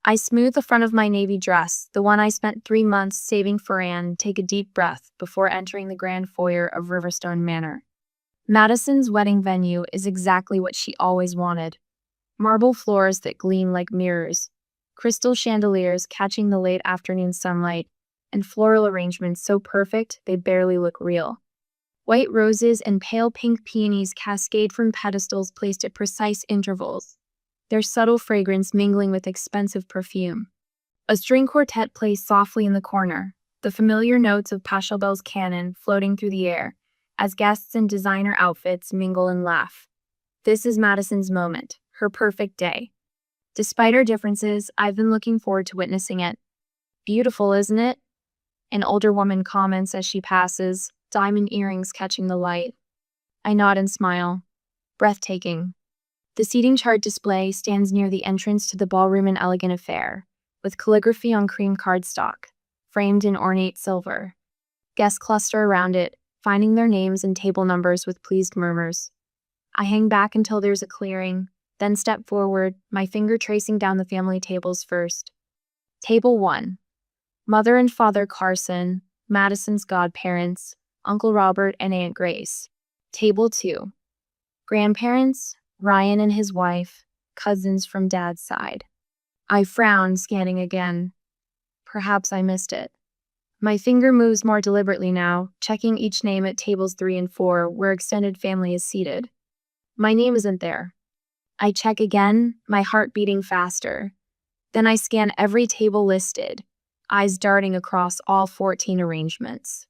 I smooth the front of my navy dress, the one I spent 3 months saving for Anne, take a deep breath before entering the grand foyer of Riverstone Manor. Madison's wedding venue is exactly what she always wanted. Marble floors that gleam like mirrors, crystal chandeliers catching the late afternoon sunlight, and floral arrangements so perfect they barely look real. White roses and pale pink peonies cascade from pedestals placed at precise intervals, their subtle fragrance mingling with expensive perfume. A string quartet plays softly in the corner, the familiar notes of Pachelbel's canon floating through the air, as guests in designer outfits mingle and laugh. This is Madison's moment, her perfect day. Despite our differences, I've been looking forward to witnessing it. Beautiful, isn't it? An older woman comments as she passes, diamond earrings catching the light. I nod and smile. Breathtaking. The seating chart display stands near the entrance to the ballroom, an elegant affair, with calligraphy on cream cardstock, framed in ornate silver. Guests cluster around it, finding their names and table numbers with pleased murmurs. I hang back until there's a clearing, then step forward, my finger tracing down the family tables first. Table 1. Mother and Father Carson, Madison's godparents, Uncle Robert and Aunt Grace. Table 2. Grandparents, Ryan and his wife, cousins from Dad's side. I frown, scanning again. Perhaps I missed it. My finger moves more deliberately now, checking each name at tables 3 and 4, where extended family is seated. My name isn't there. I check again, my heart beating faster. Then I scan every table listed, eyes darting across all 14 arrangements.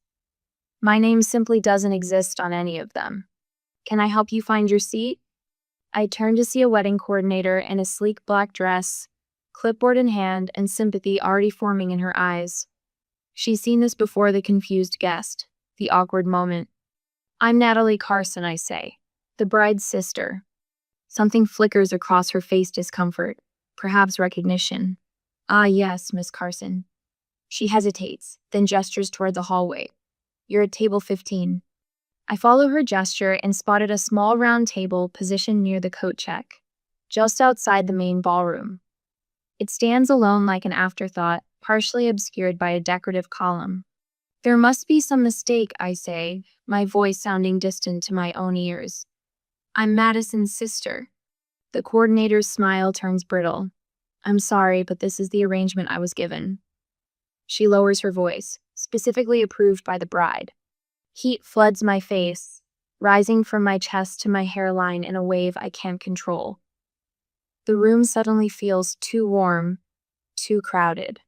My name simply doesn't exist on any of them. Can I help you find your seat? I turn to see a wedding coordinator in a sleek black dress, clipboard in hand, and sympathy already forming in her eyes. She's seen this before, the confused guest, the awkward moment. I'm Natalie Carson, I say, the bride's sister. Something flickers across her face, discomfort, perhaps recognition. Ah, yes, Miss Carson. She hesitates, then gestures toward the hallway. You're at table 15. I follow her gesture and spotted a small round table positioned near the coat check, just outside the main ballroom. It stands alone like an afterthought, partially obscured by a decorative column. There must be some mistake, I say, my voice sounding distant to my own ears. I'm Madison's sister. The coordinator's smile turns brittle. I'm sorry, but this is the arrangement I was given. She lowers her voice, specifically approved by the bride. Heat floods my face, rising from my chest to my hairline in a wave I can't control. The room suddenly feels too warm, too crowded.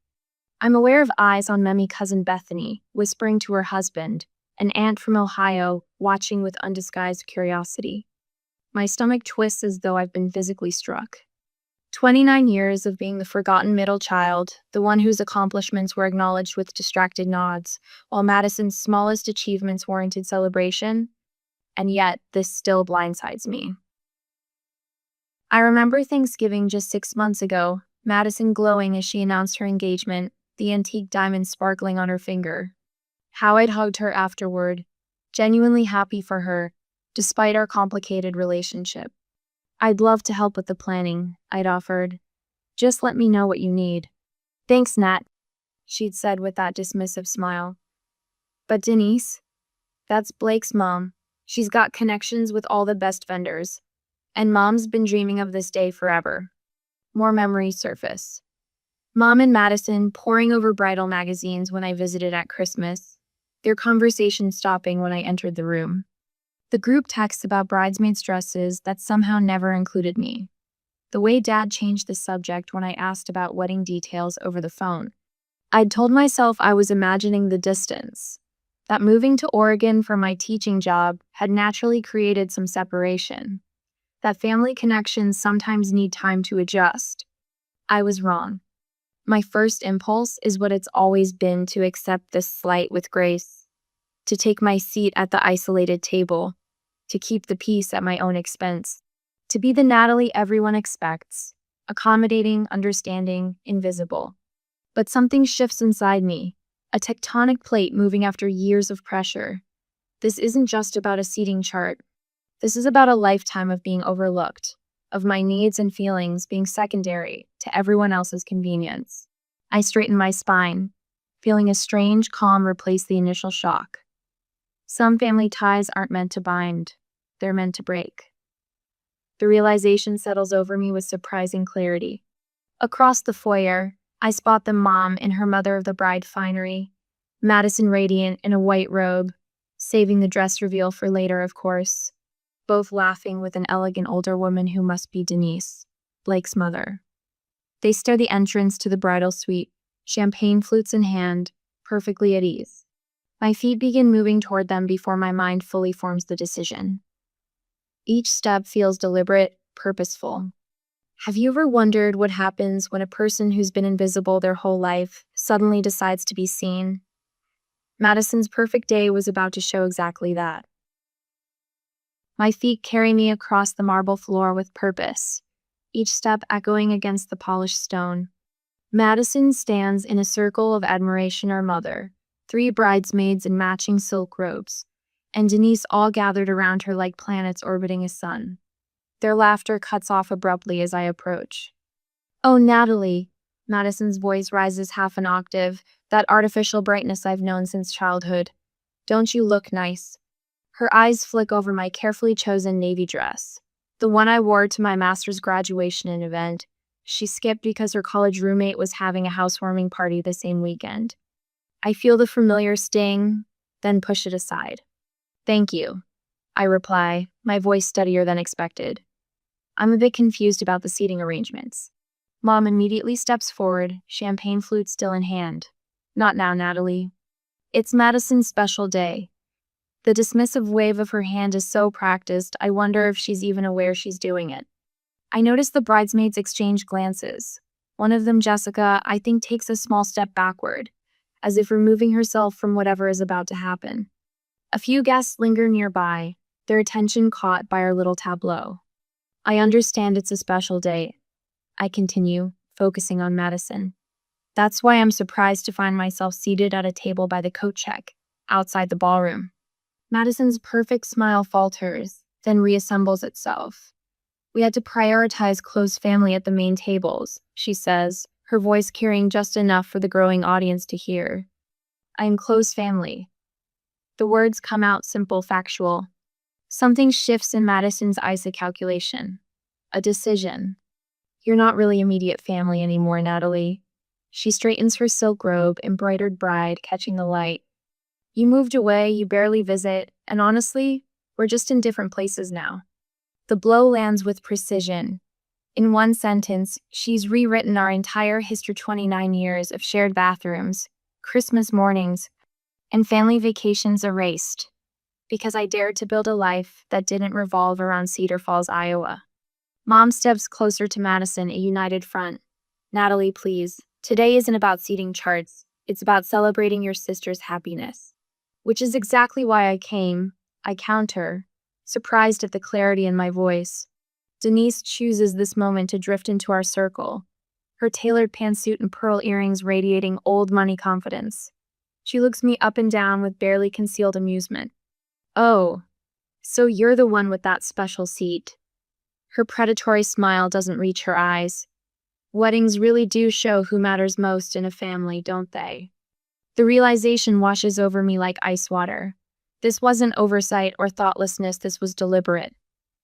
I'm aware of eyes on Memmy cousin Bethany, whispering to her husband, an aunt from Ohio, watching with undisguised curiosity. My stomach twists as though I've been physically struck. 29 years of being the forgotten middle child, the one whose accomplishments were acknowledged with distracted nods, while Madison's smallest achievements warranted celebration, and yet this still blindsides me. I remember Thanksgiving just 6 months ago, Madison glowing as she announced her engagement, the antique diamond sparkling on her finger. How I'd hugged her afterward, genuinely happy for her, despite our complicated relationship. I'd love to help with the planning, I'd offered. Just let me know what you need. Thanks, Nat, she'd said with that dismissive smile. But Denise? That's Blake's mom. She's got connections with all the best vendors. And Mom's been dreaming of this day forever. More memories surface. Mom and Madison poring over bridal magazines when I visited at Christmas, their conversation stopping when I entered the room. The group texts about bridesmaids' dresses that somehow never included me. The way Dad changed the subject when I asked about wedding details over the phone. I'd told myself I was imagining the distance, that moving to Oregon for my teaching job had naturally created some separation, that family connections sometimes need time to adjust. I was wrong. My first impulse is what it's always been, to accept this slight with grace, to take my seat at the isolated table, to keep the peace at my own expense, to be the Natalie everyone expects, accommodating, understanding, invisible. But something shifts inside me, a tectonic plate moving after years of pressure. This isn't just about a seating chart. This is about a lifetime of being overlooked, of my needs and feelings being secondary, to everyone else's convenience. I straightened my spine, feeling a strange calm replace the initial shock. Some family ties aren't meant to bind, they're meant to break. The realization settles over me with surprising clarity. Across the foyer, I spot the mom in her mother of the bride finery, Madison radiant in a white robe, saving the dress reveal for later, of course, both laughing with an elegant older woman who must be Denise, Blake's mother. They stare the entrance to the bridal suite, champagne flutes in hand, perfectly at ease. My feet begin moving toward them before my mind fully forms the decision. Each step feels deliberate, purposeful. Have you ever wondered what happens when a person who's been invisible their whole life suddenly decides to be seen? Madison's perfect day was about to show exactly that. My feet carry me across the marble floor with purpose, each step echoing against the polished stone. Madison stands in a circle of admiration her mother, 3 bridesmaids in matching silk robes, and Denise all gathered around her like planets orbiting a sun. Their laughter cuts off abruptly as I approach. "Oh, Natalie," Madison's voice rises half an octave, that artificial brightness I've known since childhood. "Don't you look nice?" Her eyes flick over my carefully chosen navy dress, the one I wore to my master's graduation event. She skipped because her college roommate was having a housewarming party the same weekend. I feel the familiar sting, then push it aside. "Thank you," I reply, my voice steadier than expected. I'm a bit confused about the seating arrangements. Mom immediately steps forward, champagne flute still in hand. "Not now, Natalie. It's Madison's special day." The dismissive wave of her hand is so practiced, I wonder if she's even aware she's doing it. I notice the bridesmaids exchange glances. One of them, Jessica, I think takes a small step backward, as if removing herself from whatever is about to happen. A few guests linger nearby, their attention caught by our little tableau. I understand it's a special day, I continue, focusing on Madison. That's why I'm surprised to find myself seated at a table by the coat check, outside the ballroom. Madison's perfect smile falters, then reassembles itself. "We had to prioritize close family at the main tables," she says, her voice carrying just enough for the growing audience to hear. "I am close family." The words come out simple, factual. Something shifts in Madison's eyes, a calculation. A decision. "You're not really immediate family anymore, Natalie." She straightens her silk robe, embroidered bride, catching the light. "You moved away, you barely visit, and honestly, we're just in different places now." The blow lands with precision. In one sentence, she's rewritten our entire history, 29 years of shared bathrooms, Christmas mornings, and family vacations erased, because I dared to build a life that didn't revolve around Cedar Falls, Iowa. Mom steps closer to Madison, a united front. "Natalie, please, today isn't about seating charts. It's about celebrating your sister's happiness." Which is exactly why I came, I counter, surprised at the clarity in my voice. Denise chooses this moment to drift into our circle, her tailored pantsuit and pearl earrings radiating old money confidence. She looks me up and down with barely concealed amusement. "Oh, so you're the one with that special seat." Her predatory smile doesn't reach her eyes. Weddings really do show who matters most in a family, don't they? The realization washes over me like ice water. This wasn't oversight or thoughtlessness, this was deliberate.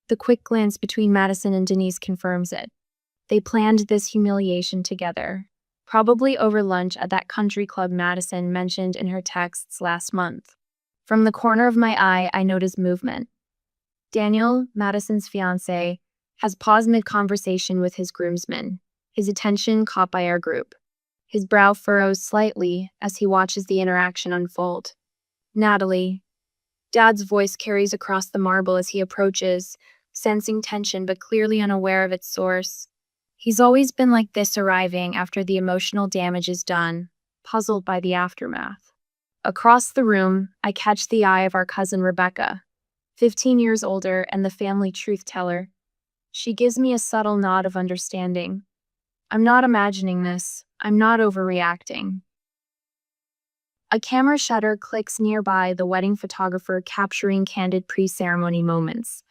The quick glance between Madison and Denise confirms it. They planned this humiliation together, probably over lunch at that country club Madison mentioned in her texts last month. From the corner of my eye, I notice movement. Daniel, Madison's fiancé, has paused mid-conversation with his groomsmen, his attention caught by our group. His brow furrows slightly as he watches the interaction unfold. "Natalie." Dad's voice carries across the marble as he approaches, sensing tension but clearly unaware of its source. He's always been like this, arriving after the emotional damage is done, puzzled by the aftermath. Across the room, I catch the eye of our cousin Rebecca, 15 years older and the family truth teller. She gives me a subtle nod of understanding. I'm not imagining this. I'm not overreacting. A camera shutter clicks nearby, the wedding photographer capturing candid pre-ceremony moments,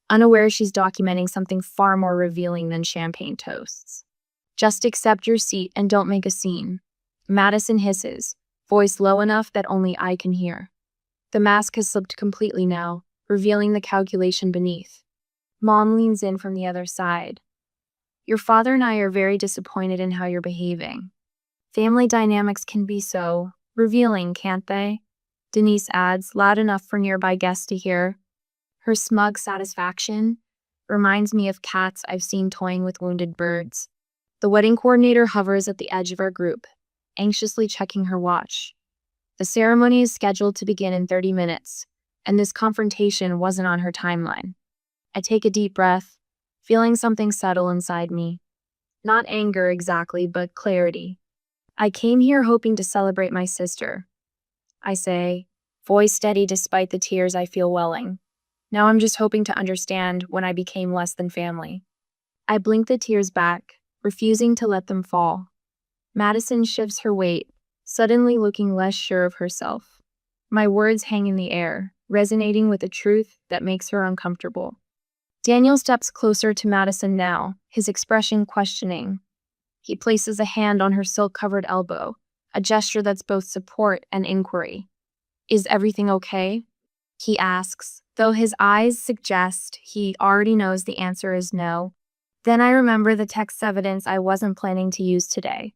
unaware she's documenting something far more revealing than champagne toasts. Just accept your seat and don't make a scene. Madison hisses, voice low enough that only I can hear. The mask has slipped completely now, revealing the calculation beneath. Mom leans in from the other side. Your father and I are very disappointed in how you're behaving. Family dynamics can be so revealing, can't they? Denise adds, loud enough for nearby guests to hear. Her smug satisfaction reminds me of cats I've seen toying with wounded birds. The wedding coordinator hovers at the edge of our group, anxiously checking her watch. The ceremony is scheduled to begin in 30 minutes, and this confrontation wasn't on her timeline. I take a deep breath, feeling something settle inside me. Not anger exactly, but clarity. I came here hoping to celebrate my sister, I say, voice steady despite the tears I feel welling. Now I'm just hoping to understand when I became less than family. I blink the tears back, refusing to let them fall. Madison shifts her weight, suddenly looking less sure of herself. My words hang in the air, resonating with a truth that makes her uncomfortable. Daniel steps closer to Madison now, his expression questioning. He places a hand on her silk-covered elbow, a gesture that's both support and inquiry. Is everything okay? He asks, though his eyes suggest he already knows the answer is no. Then I remember the text evidence I wasn't planning to use today.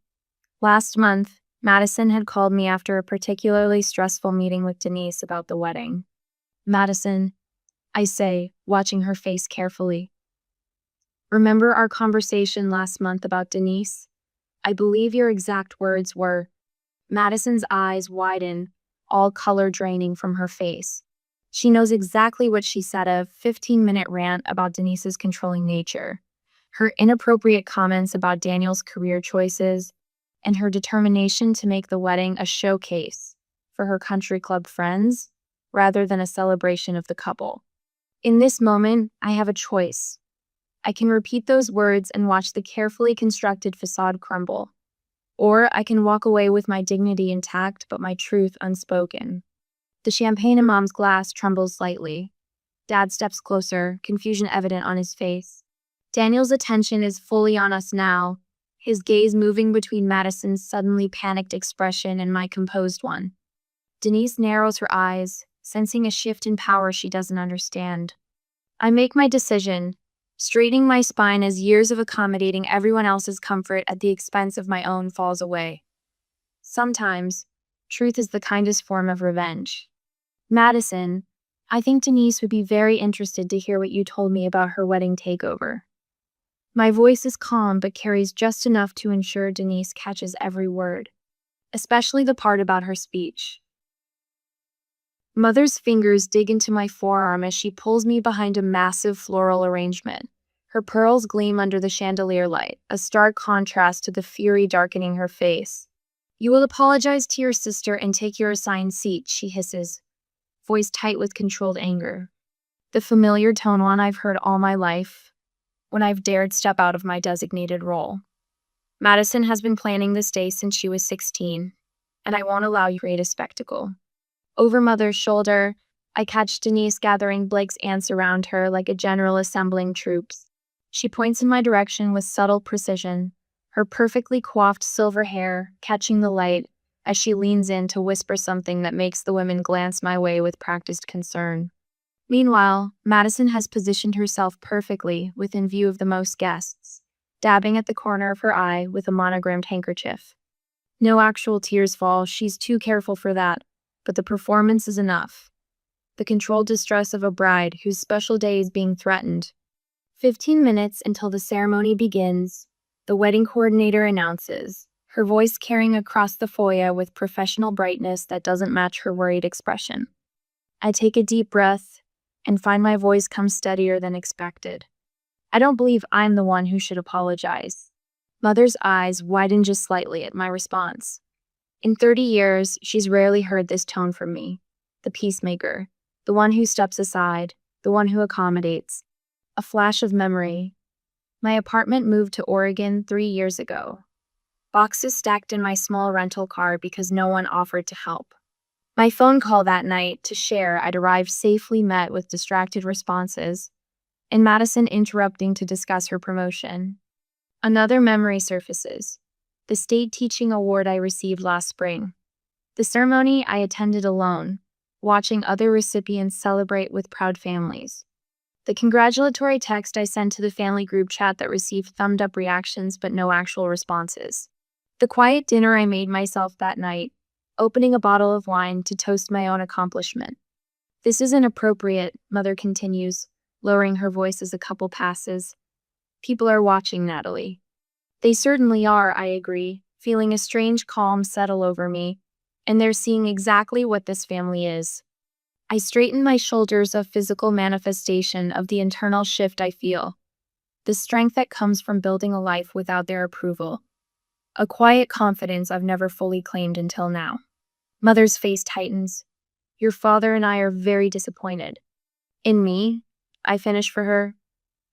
Last month, Madison had called me after a particularly stressful meeting with Denise about the wedding. Madison, I say, watching her face carefully. Remember our conversation last month about Denise? I believe your exact words were, Madison's eyes widen, all color draining from her face. She knows exactly what she said, a 15-minute rant about Denise's controlling nature, her inappropriate comments about Daniel's career choices, and her determination to make the wedding a showcase for her country club friends rather than a celebration of the couple. In this moment, I have a choice. I can repeat those words and watch the carefully constructed facade crumble. Or I can walk away with my dignity intact but my truth unspoken. The champagne in Mom's glass trembles slightly. Dad steps closer, confusion evident on his face. Daniel's attention is fully on us now, his gaze moving between Madison's suddenly panicked expression and my composed one. Denise narrows her eyes, sensing a shift in power she doesn't understand. I make my decision, straightening my spine as years of accommodating everyone else's comfort at the expense of my own falls away. Sometimes, truth is the kindest form of revenge. Madison, I think Denise would be very interested to hear what you told me about her wedding takeover. My voice is calm but carries just enough to ensure Denise catches every word, especially the part about her speech. Mother's fingers dig into my forearm as she pulls me behind a massive floral arrangement. Her pearls gleam under the chandelier light, a stark contrast to the fury darkening her face. You will apologize to your sister and take your assigned seat, she hisses, voice tight with controlled anger. The familiar tone one I've heard all my life, when I've dared step out of my designated role. Madison has been planning this day since she was 16, and I won't allow you to create a spectacle. Over Mother's shoulder, I catch Denise gathering Blake's aunts around her like a general assembling troops. She points in my direction with subtle precision, her perfectly coiffed silver hair catching the light as she leans in to whisper something that makes the women glance my way with practiced concern. Meanwhile, Madison has positioned herself perfectly within view of the most guests, dabbing at the corner of her eye with a monogrammed handkerchief. No actual tears fall, she's too careful for that, but the performance is enough. The controlled distress of a bride whose special day is being threatened. 15 minutes until the ceremony begins, the wedding coordinator announces, her voice carrying across the foyer with professional brightness that doesn't match her worried expression. I take a deep breath and find my voice come steadier than expected. I don't believe I'm the one who should apologize. Mother's eyes widen just slightly at my response. In 30 years, she's rarely heard this tone from me. The peacemaker, the one who steps aside, the one who accommodates. A flash of memory. My apartment moved to Oregon 3 years ago. Boxes stacked in my small rental car because no one offered to help. My phone call that night to share I'd arrived safely met with distracted responses, and Madison interrupting to discuss her promotion. Another memory surfaces: the state teaching award I received last spring. The ceremony I attended alone, watching other recipients celebrate with proud families. The congratulatory text I sent to the family group chat that received thumbed up reactions but no actual responses. The quiet dinner I made myself that night, opening a bottle of wine to toast my own accomplishment. This isn't appropriate, Mother continues, lowering her voice as a couple passes. People are watching, Natalie. They certainly are, I agree, feeling a strange calm settle over me, and they're seeing exactly what this family is. I straighten my shoulders, a physical manifestation of the internal shift I feel, the strength that comes from building a life without their approval, a quiet confidence I've never fully claimed until now. Mother's face tightens. Your father and I are very disappointed. In me, I finish for her,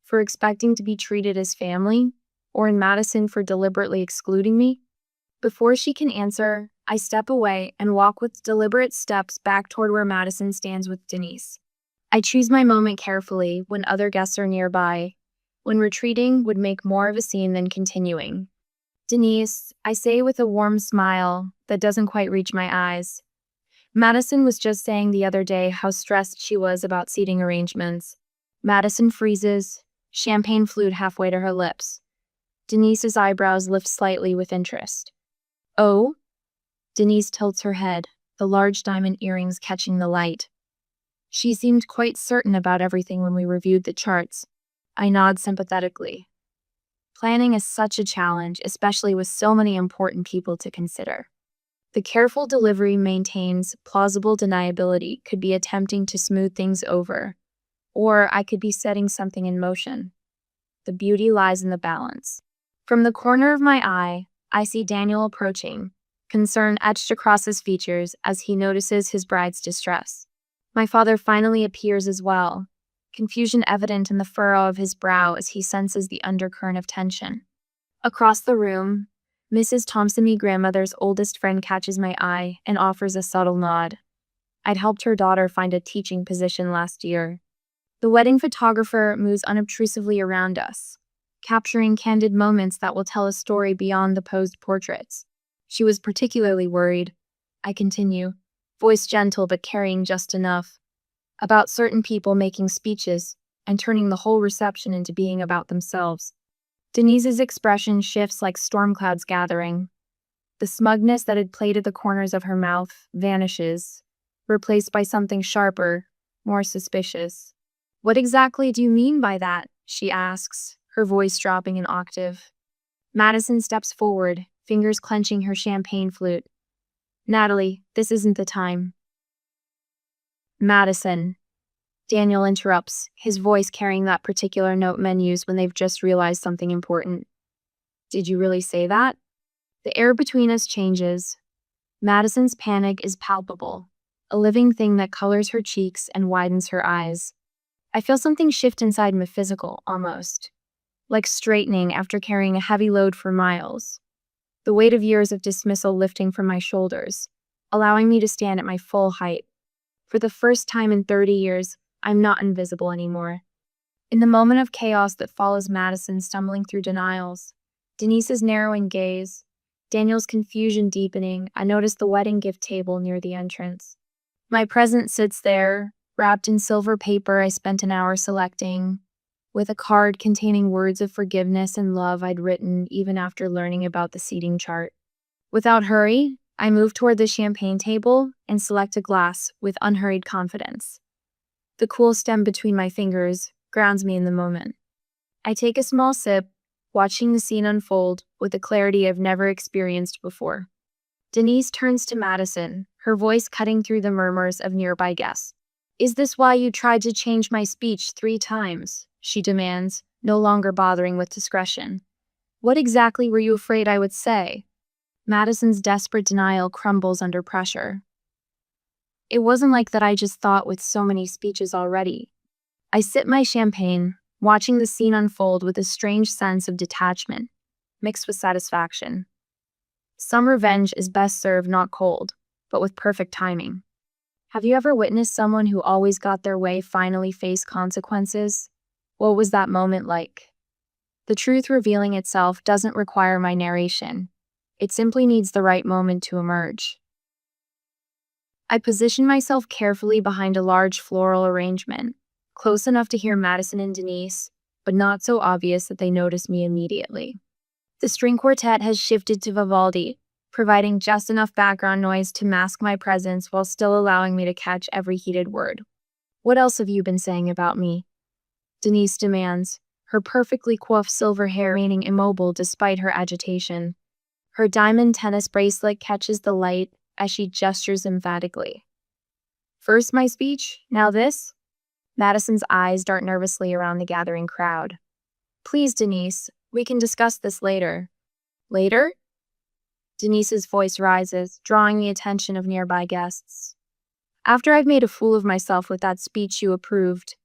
for expecting to be treated as family, or in Madison for deliberately excluding me. Before she can answer, I step away and walk with deliberate steps back toward where Madison stands with Denise. I choose my moment carefully when other guests are nearby, when retreating would make more of a scene than continuing. Denise, I say with a warm smile that doesn't quite reach my eyes. Madison was just saying the other day how stressed she was about seating arrangements. Madison freezes, champagne flute halfway to her lips. Denise's eyebrows lift slightly with interest. Oh? Denise tilts her head, the large diamond earrings catching the light. She seemed quite certain about everything when we reviewed the charts. I nod sympathetically. Planning is such a challenge, especially with so many important people to consider. The careful delivery maintains plausible deniability could be attempting to smooth things over, or I could be setting something in motion. The beauty lies in the balance. From the corner of my eye, I see Daniel approaching, concern etched across his features as he notices his bride's distress. My father finally appears as well, confusion evident in the furrow of his brow as he senses the undercurrent of tension. Across the room, Mrs. Thompson, me grandmother's oldest friend, catches my eye and offers a subtle nod. I'd helped her daughter find a teaching position last year. The wedding photographer moves unobtrusively around us, capturing candid moments that will tell a story beyond the posed portraits. She was particularly worried, I continue, voice gentle but carrying just enough, about certain people making speeches and turning the whole reception into being about themselves. Denise's expression shifts like storm clouds gathering. The smugness that had played at the corners of her mouth vanishes, replaced by something sharper, more suspicious. What exactly do you mean by that? She asks, her voice dropping an octave. Madison steps forward, fingers clenching her champagne flute. Natalie, this isn't the time. Madison. Daniel interrupts, his voice carrying that particular note men use when they've just realized something important. Did you really say that? The air between us changes. Madison's panic is palpable, a living thing that colors her cheeks and widens her eyes. I feel something shift inside me, physical, almost, like straightening after carrying a heavy load for miles. The weight of years of dismissal lifting from my shoulders, allowing me to stand at my full height. For the first time in 30 years, I'm not invisible anymore. In the moment of chaos that follows Madison stumbling through denials, Denise's narrowing gaze, Daniel's confusion deepening, I notice the wedding gift table near the entrance. My present sits there, wrapped in silver paper I spent an hour selecting, with a card containing words of forgiveness and love I'd written even after learning about the seating chart. Without hurry, I move toward the champagne table and select a glass with unhurried confidence. The cool stem between my fingers grounds me in the moment. I take a small sip, watching the scene unfold with a clarity I've never experienced before. Denise turns to Madison, her voice cutting through the murmurs of nearby guests. Is this why you tried to change my speech 3 times? She demands, no longer bothering with discretion. What exactly were you afraid I would say? Madison's desperate denial crumbles under pressure. It wasn't like that, I just thought with so many speeches already. I sip my champagne, watching the scene unfold with a strange sense of detachment, mixed with satisfaction. Some revenge is best served not cold, but with perfect timing. Have you ever witnessed someone who always got their way finally face consequences? What was that moment like? The truth revealing itself doesn't require my narration. It simply needs the right moment to emerge. I position myself carefully behind a large floral arrangement, close enough to hear Madison and Denise, but not so obvious that they notice me immediately. The string quartet has shifted to Vivaldi, providing just enough background noise to mask my presence while still allowing me to catch every heated word. "What else have you been saying about me?" Denise demands, her perfectly coiffed silver hair remaining immobile despite her agitation. Her diamond tennis bracelet catches the light as she gestures emphatically. "First my speech, now this?" Madison's eyes dart nervously around the gathering crowd. "Please, Denise, we can discuss this later." "Later?" Denise's voice rises, drawing the attention of nearby guests. "After I've made a fool of myself with that speech you approved,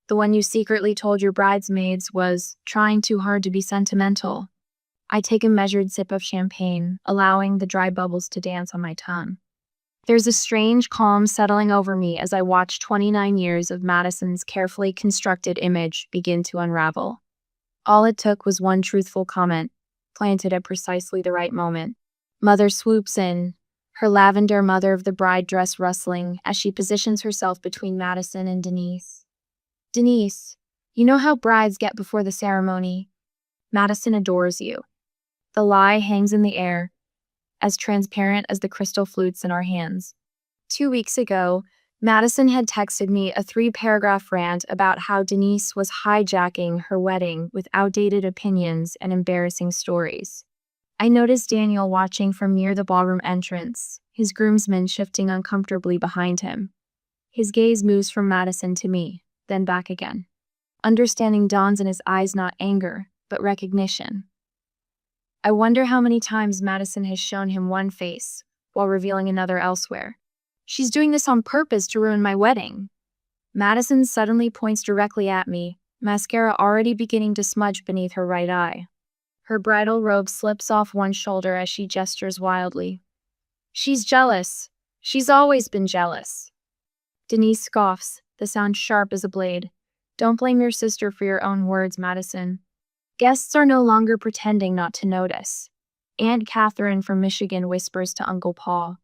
the one you secretly told your bridesmaids was trying too hard to be sentimental." I take a measured sip of champagne, allowing the dry bubbles to dance on my tongue. There's a strange calm settling over me as I watch 29 years of Madison's carefully constructed image begin to unravel. All it took was one truthful comment, planted at precisely the right moment. Mother swoops in, her lavender mother of the bride dress rustling as she positions herself between Madison and Denise. "Denise, you know how brides get before the ceremony. Madison adores you." The lie hangs in the air, as transparent as the crystal flutes in our hands. 2 weeks ago, Madison had texted me a 3-paragraph rant about how Denise was hijacking her wedding with outdated opinions and embarrassing stories. I noticed Daniel watching from near the ballroom entrance, his groomsmen shifting uncomfortably behind him. His gaze moves from Madison to me, then back again. Understanding dawns in his eyes, not anger, but recognition. I wonder how many times Madison has shown him one face, while revealing another elsewhere. "She's doing this on purpose to ruin my wedding." Madison suddenly points directly at me, mascara already beginning to smudge beneath her right eye. Her bridal robe slips off one shoulder as she gestures wildly. "She's jealous. She's always been jealous." Denise scoffs, the sound sharp as a blade. "Don't blame your sister for your own words, Madison." Guests are no longer pretending not to notice. Aunt Catherine from Michigan whispers to Uncle Paul.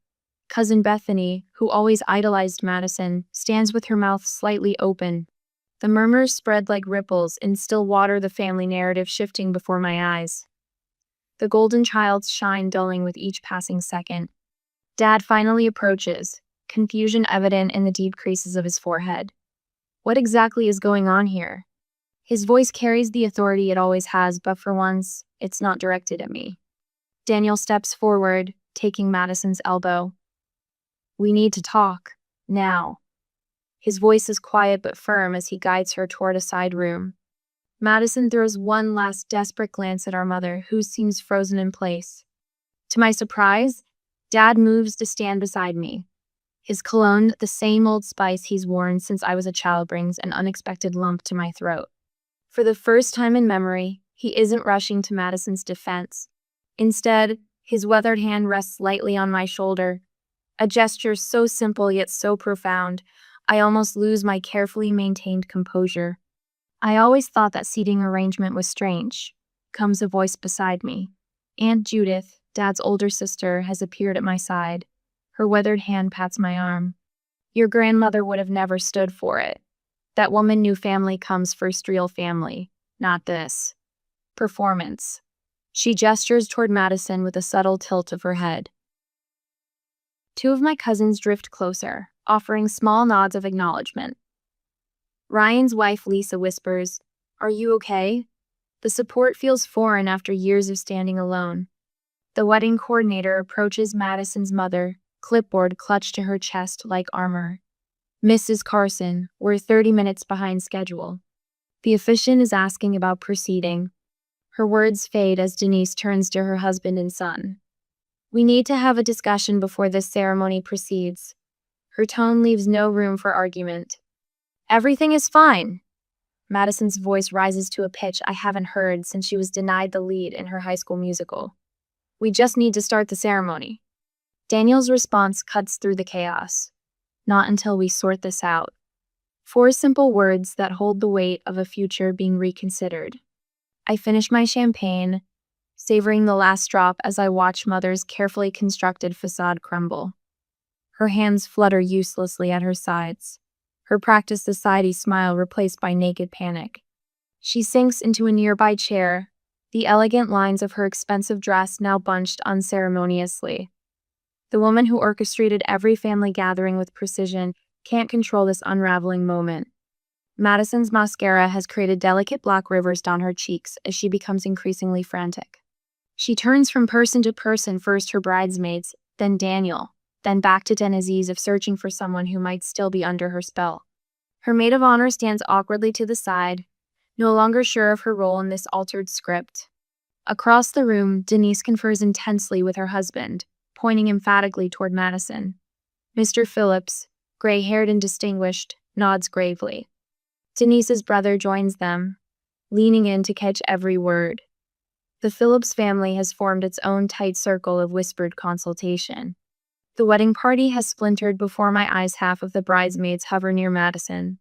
Cousin Bethany, who always idolized Madison, stands with her mouth slightly open. The murmurs spread like ripples in still water, the family narrative shifting before my eyes. The golden child's shine dulling with each passing second. Dad finally approaches, confusion evident in the deep creases of his forehead. What exactly is going on here? His voice carries the authority it always has, but for once, it's not directed at me. Daniel steps forward, taking Madison's elbow. "We need to talk. Now." His voice is quiet but firm as he guides her toward a side room. Madison throws one last desperate glance at our mother, who seems frozen in place. To my surprise, Dad moves to stand beside me. His cologne, the same old spice he's worn since I was a child, brings an unexpected lump to my throat. For the first time in memory, he isn't rushing to Madison's defense. Instead, his weathered hand rests lightly on my shoulder, a gesture so simple yet so profound, I almost lose my carefully maintained composure. "I always thought that seating arrangement was strange," comes a voice beside me. Aunt Judith, Dad's older sister, has appeared at my side. Her weathered hand pats my arm. "Your grandmother would have never stood for it. That woman knew family comes first, real family, not this performance." She gestures toward Madison with a subtle tilt of her head. 2 of my cousins drift closer, offering small nods of acknowledgement. Ryan's wife, Lisa, whispers, "Are you okay?" The support feels foreign after years of standing alone. The wedding coordinator approaches Madison's mother, clipboard clutched to her chest like armor. "Mrs. Carson, we're 30 minutes behind schedule." The officiant is asking about proceeding. Her words fade as Denise turns to her husband and son. "We need to have a discussion before this ceremony proceeds." Her tone leaves no room for argument. "Everything is fine." Madison's voice rises to a pitch I haven't heard since she was denied the lead in her high school musical. "We just need to start the ceremony." Daniel's response cuts through the chaos. "Not until we sort this out." 4 simple words that hold the weight of a future being reconsidered. I finish my champagne, savoring the last drop as I watch Mother's carefully constructed facade crumble. Her hands flutter uselessly at her sides, her practiced society smile replaced by naked panic. She sinks into a nearby chair, the elegant lines of her expensive dress now bunched unceremoniously. The woman who orchestrated every family gathering with precision can't control this unraveling moment. Madison's mascara has created delicate black rivers down her cheeks as she becomes increasingly frantic. She turns from person to person, first her bridesmaids, then Daniel, then back to Deniz of searching for someone who might still be under her spell. Her maid of honor stands awkwardly to the side, no longer sure of her role in this altered script. Across the room, Denise confers intensely with her husband, pointing emphatically toward Madison. Mr. Phillips, gray-haired and distinguished, nods gravely. Denise's brother joins them, leaning in to catch every word. The Phillips family has formed its own tight circle of whispered consultation. The wedding party has splintered before my eyes. Half of the bridesmaids hover near Madison,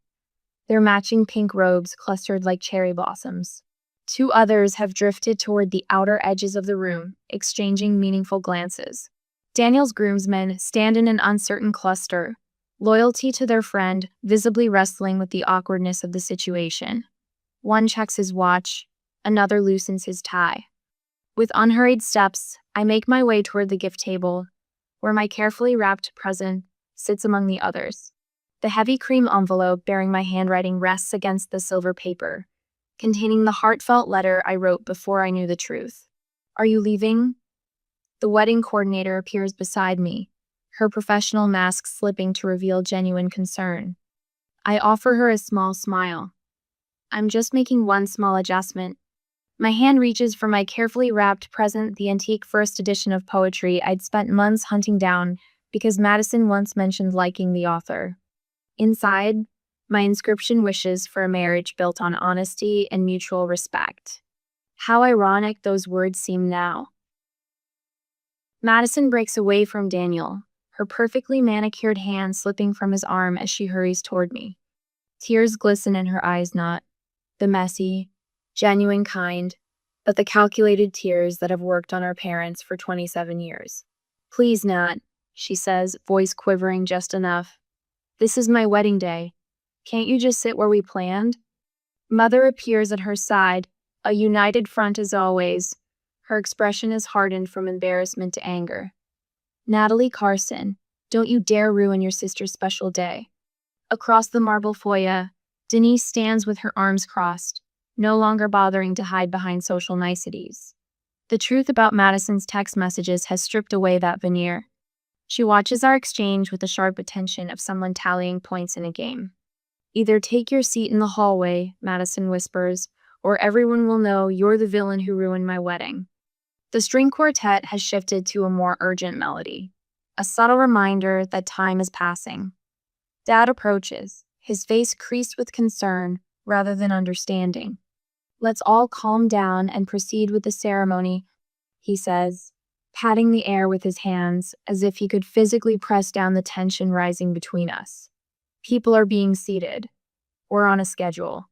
their matching pink robes clustered like cherry blossoms. Two others have drifted toward the outer edges of the room, exchanging meaningful glances. Daniel's groomsmen stand in an uncertain cluster, loyalty to their friend visibly wrestling with the awkwardness of the situation. One checks his watch, another loosens his tie. With unhurried steps, I make my way toward the gift table, where my carefully wrapped present sits among the others. The heavy cream envelope bearing my handwriting rests against the silver paper, containing the heartfelt letter I wrote before I knew the truth. "Are you leaving?" The wedding coordinator appears beside me, her professional mask slipping to reveal genuine concern. I offer her a small smile. "I'm just making one small adjustment." My hand reaches for my carefully wrapped present, the antique first edition of poetry I'd spent months hunting down because Madison once mentioned liking the author. Inside, my inscription wishes for a marriage built on honesty and mutual respect. How ironic those words seem now. Madison breaks away from Daniel, her perfectly manicured hand slipping from his arm as she hurries toward me. Tears glisten in her eyes, not the messy, genuine kind, but the calculated tears that have worked on our parents for 27 years. "Please, Nat," she says, voice quivering just enough. "This is my wedding day. Can't you just sit where we planned?" Mother appears at her side, a united front as always. Her expression is hardened from embarrassment to anger. "Natalie Carson, don't you dare ruin your sister's special day." Across the marble foyer, Denise stands with her arms crossed, no longer bothering to hide behind social niceties. The truth about Madison's text messages has stripped away that veneer. She watches our exchange with the sharp attention of someone tallying points in a game. "Either take your seat in the hallway," Madison whispers, "or everyone will know you're the villain who ruined my wedding." The string quartet has shifted to a more urgent melody, a subtle reminder that time is passing. Dad approaches, his face creased with concern rather than understanding. "Let's all calm down and proceed with the ceremony," he says, patting the air with his hands as if he could physically press down the tension rising between us. People are being seated. We're on a schedule.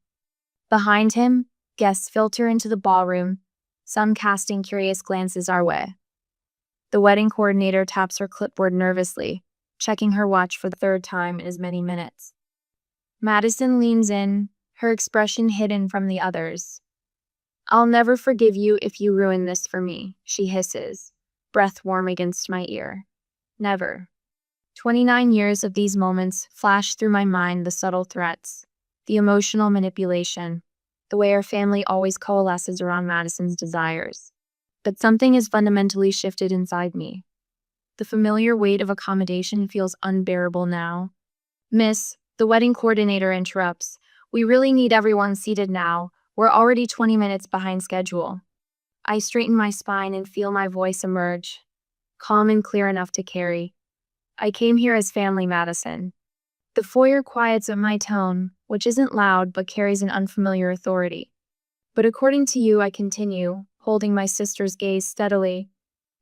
Behind him, guests filter into the ballroom, some casting curious glances our way. The wedding coordinator taps her clipboard nervously, checking her watch for the third time in as many minutes. Madison leans in, her expression hidden from the others. "I'll never forgive you if you ruin this for me," she hisses, breath warm against my ear. Never. 29 years of these moments flash through my mind, the subtle threats, the emotional manipulation, the way our family always coalesces around Madison's desires. But something has fundamentally shifted inside me. The familiar weight of accommodation feels unbearable now. "Miss," the wedding coordinator interrupts, "we really need everyone seated now. We're already 20 minutes behind schedule." I straighten my spine and feel my voice emerge, calm and clear enough to carry. "I came here as family, Madison." The foyer quiets at my tone, which isn't loud but carries an unfamiliar authority. "But according to you," I continue, holding my sister's gaze steadily,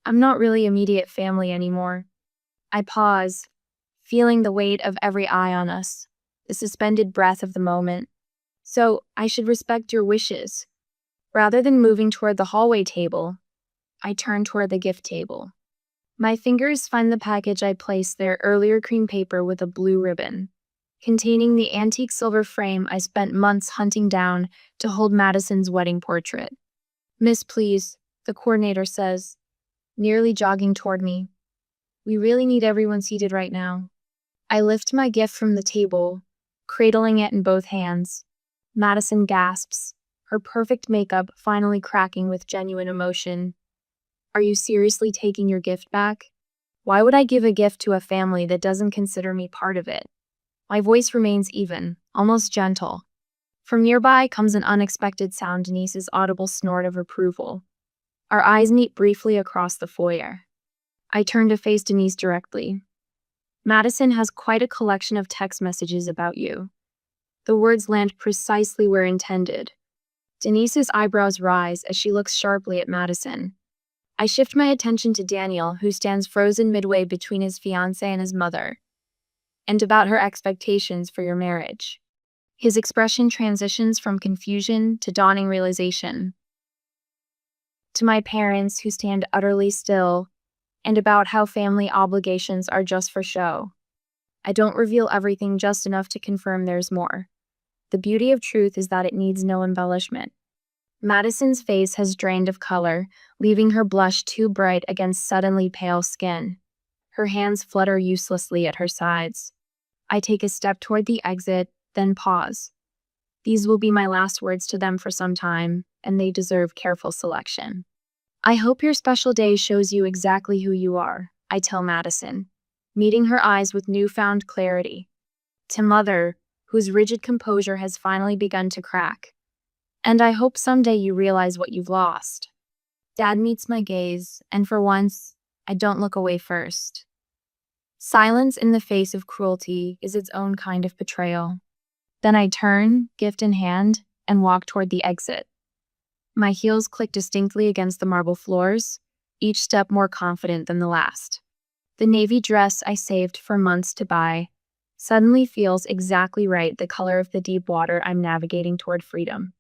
"I'm not really immediate family anymore." I pause, feeling the weight of every eye on us, the suspended breath of the moment. "So, I should respect your wishes." Rather than moving toward the hallway table, I turn toward the gift table. My fingers find the package I placed there earlier, cream paper with a blue ribbon, containing the antique silver frame I spent months hunting down to hold Madison's wedding portrait. "Miss, please," the coordinator says, nearly jogging toward me. "We really need everyone seated right now." I lift my gift from the table, cradling it in both hands. Madison gasps, her perfect makeup finally cracking with genuine emotion. "Are you seriously taking your gift back? Why would I give a gift to a family that doesn't consider me part of it?" My voice remains even, almost gentle. From nearby comes an unexpected sound, Denise's audible snort of approval. Our eyes meet briefly across the foyer. I turn to face Denise directly. "Madison has quite a collection of text messages about you." The words land precisely where intended. Denise's eyebrows rise as she looks sharply at Madison. I shift my attention to Daniel, who stands frozen midway between his fiancée and his mother, and about her expectations for your marriage. His expression transitions from confusion to dawning realization. To my parents, who stand utterly still, and about how family obligations are just for show. I don't reveal everything, just enough to confirm there's more. The beauty of truth is that it needs no embellishment. Madison's face has drained of color, leaving her blush too bright against suddenly pale skin. Her hands flutter uselessly at her sides. I take a step toward the exit, then pause. These will be my last words to them for some time, and they deserve careful selection. "I hope your special day shows you exactly who you are," I tell Madison, meeting her eyes with newfound clarity. To Mother, whose rigid composure has finally begun to crack. "And I hope someday you realize what you've lost." Dad meets my gaze, and for once, I don't look away first. Silence in the face of cruelty is its own kind of betrayal. Then I turn, gift in hand, and walk toward the exit. My heels click distinctly against the marble floors, each step more confident than the last. The navy dress I saved for months to buy suddenly feels exactly right, the color of the deep water I'm navigating toward freedom.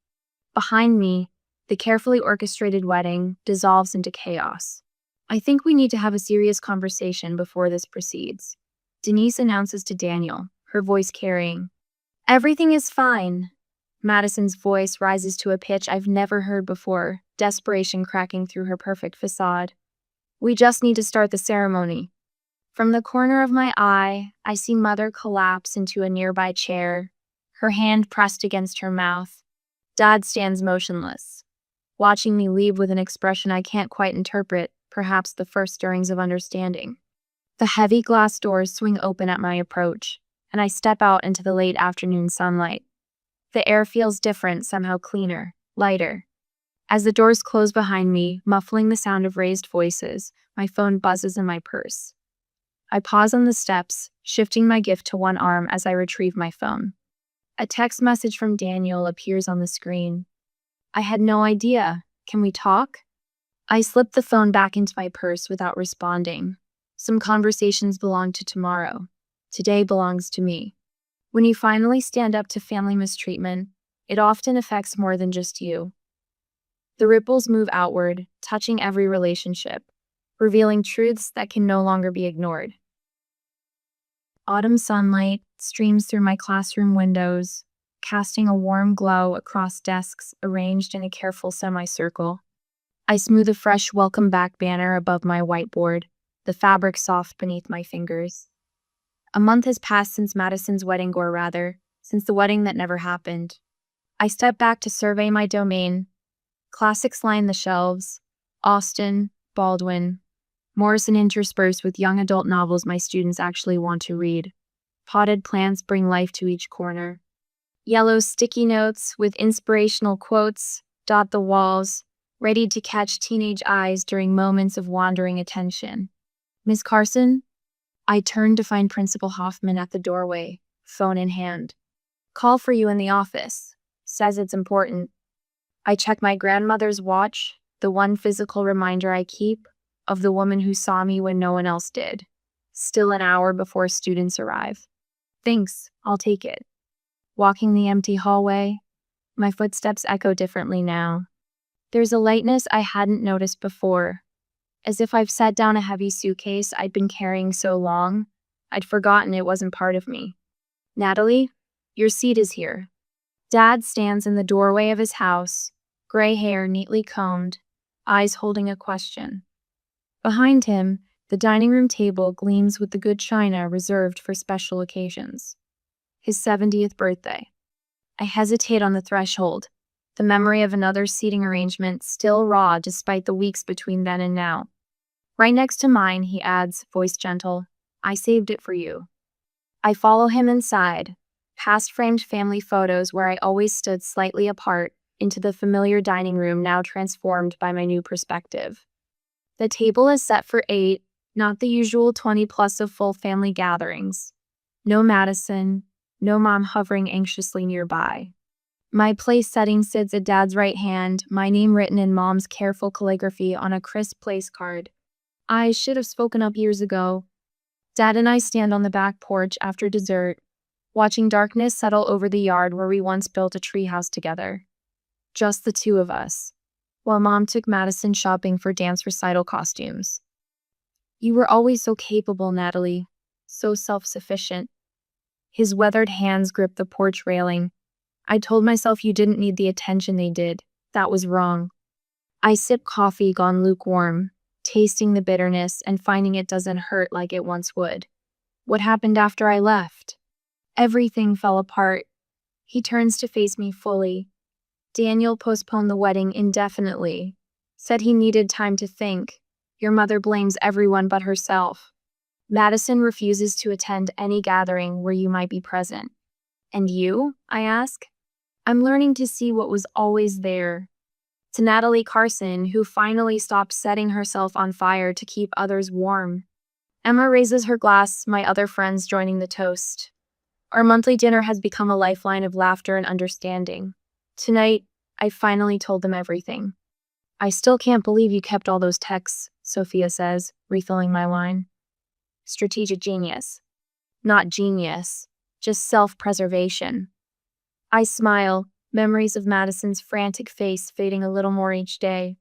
Behind me, the carefully orchestrated wedding dissolves into chaos. "I think we need to have a serious conversation before this proceeds," Denise announces to Daniel, her voice carrying. "Everything is fine." Madison's voice rises to a pitch I've never heard before, desperation cracking through her perfect facade. "We just need to start the ceremony." From the corner of my eye, I see Mother collapse into a nearby chair, her hand pressed against her mouth. Dad stands motionless, watching me leave with an expression I can't quite interpret, perhaps the first stirrings of understanding. The heavy glass doors swing open at my approach, and I step out into the late afternoon sunlight. The air feels different, somehow cleaner, lighter. As the doors close behind me, muffling the sound of raised voices, my phone buzzes in my purse. I pause on the steps, shifting my gift to one arm as I retrieve my phone. A text message from Daniel appears on the screen. "I had no idea. Can we talk?" I slip the phone back into my purse without responding. Some conversations belong to tomorrow. Today belongs to me. When you finally stand up to family mistreatment, it often affects more than just you. The ripples move outward, touching every relationship, revealing truths that can no longer be ignored. Autumn sunlight streams through my classroom windows, casting a warm glow across desks arranged in a careful semicircle. I smooth a fresh welcome back banner above my whiteboard, the fabric soft beneath my fingers. A month has passed since Madison's wedding, or rather, since the wedding that never happened. I step back to survey my domain. Classics line the shelves: Austen, Baldwin, Morrison interspersed with young adult novels my students actually want to read. Potted plants bring life to each corner. Yellow sticky notes with inspirational quotes dot the walls, ready to catch teenage eyes during moments of wandering attention. "Miss Carson?" I turn to find Principal Hoffman at the doorway, phone in hand. "Call for you in the office. Says it's important." I check my grandmother's watch, the one physical reminder I keep of the woman who saw me when no one else did. Still an hour before students arrive. "Thanks, I'll take it." Walking the empty hallway, my footsteps echo differently now. There's a lightness I hadn't noticed before, as if I've set down a heavy suitcase I'd been carrying so long, I'd forgotten it wasn't part of me. Natalie, your seat is here. Dad stands in the doorway of his house, gray hair neatly combed, eyes holding a question. Behind him, the dining room table gleams with the good china reserved for special occasions. His 70th birthday. I hesitate on the threshold, the memory of another seating arrangement still raw despite the weeks between then and now. Right next to mine, he adds, voice gentle, I saved it for you. I follow him inside, past framed family photos where I always stood slightly apart, into the familiar dining room now transformed by my new perspective. The table is set for 8, not the usual 20 plus of full family gatherings. No Madison, no mom hovering anxiously nearby. My place setting sits at Dad's right hand, my name written in Mom's careful calligraphy on a crisp place card. I should have spoken up years ago. Dad and I stand on the back porch after dessert, watching darkness settle over the yard where we once built a treehouse together. Just the two of us, while Mom took Madison shopping for dance recital costumes. You were always so capable, Natalie, so self-sufficient. His weathered hands gripped the porch railing. I told myself you didn't need the attention they did. That was wrong. I sip coffee gone lukewarm, tasting the bitterness and finding it doesn't hurt like it once would. What happened after I left? Everything fell apart. He turns to face me fully. Daniel postponed the wedding indefinitely. Said he needed time to think. Your mother blames everyone but herself. Madison refuses to attend any gathering where you might be present. And you? I ask. I'm learning to see what was always there. To Natalie Carson, who finally stopped setting herself on fire to keep others warm. Emma raises her glass, my other friends joining the toast. Our monthly dinner has become a lifeline of laughter and understanding. Tonight, I finally told them everything. I still can't believe you kept all those texts, Sophia says, refilling my wine. Strategic genius. Not genius, just self-preservation. I smile, memories of Madison's frantic face fading a little more each day.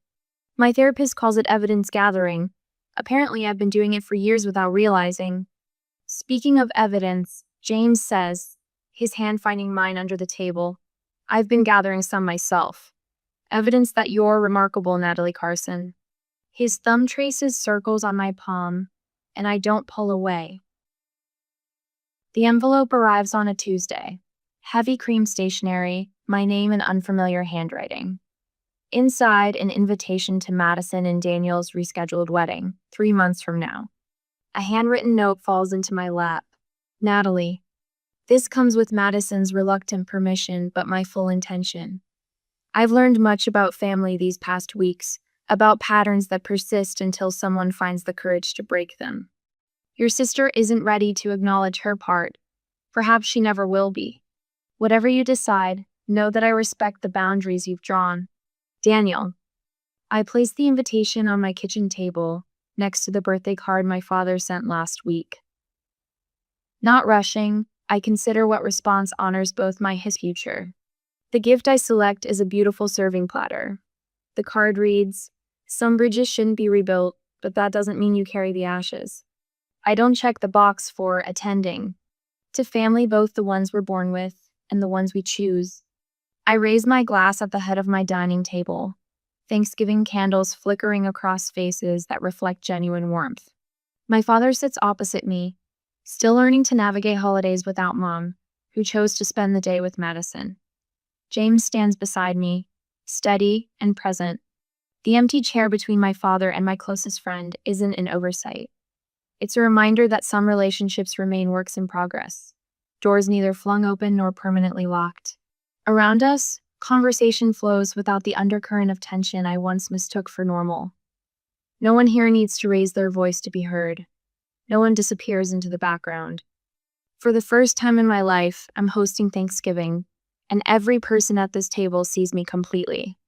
My therapist calls it evidence gathering. Apparently, I've been doing it for years without realizing. Speaking of evidence, James says, his hand finding mine under the table, I've been gathering some myself. Evidence that you're remarkable, Natalie Carson. His thumb traces circles on my palm, and I don't pull away. The envelope arrives on a Tuesday. Heavy cream stationery, my name in unfamiliar handwriting. Inside, an invitation to Madison and Daniel's rescheduled wedding, 3 months from now. A handwritten note falls into my lap. Natalie, this comes with Madison's reluctant permission, but my full intention. I've learned much about family these past weeks, about patterns that persist until someone finds the courage to break them. Your sister isn't ready to acknowledge her part. Perhaps she never will be. Whatever you decide, know that I respect the boundaries you've drawn. Daniel. I placed the invitation on my kitchen table, next to the birthday card my father sent last week. Not rushing, I consider what response honors both my his future. The gift I select is a beautiful serving platter. The card reads, some bridges shouldn't be rebuilt, but that doesn't mean you carry the ashes. I don't check the box for attending. To family, both the ones we're born with and the ones we choose. I raise my glass at the head of my dining table, Thanksgiving candles flickering across faces that reflect genuine warmth. My father sits opposite me, still learning to navigate holidays without Mom, who chose to spend the day with Madison. James stands beside me, steady and present. The empty chair between my father and my closest friend isn't an oversight. It's a reminder that some relationships remain works in progress, doors neither flung open nor permanently locked. Around us, conversation flows without the undercurrent of tension I once mistook for normal. No one here needs to raise their voice to be heard. No one disappears into the background. For the first time in my life, I'm hosting Thanksgiving, and every person at this table sees me completely.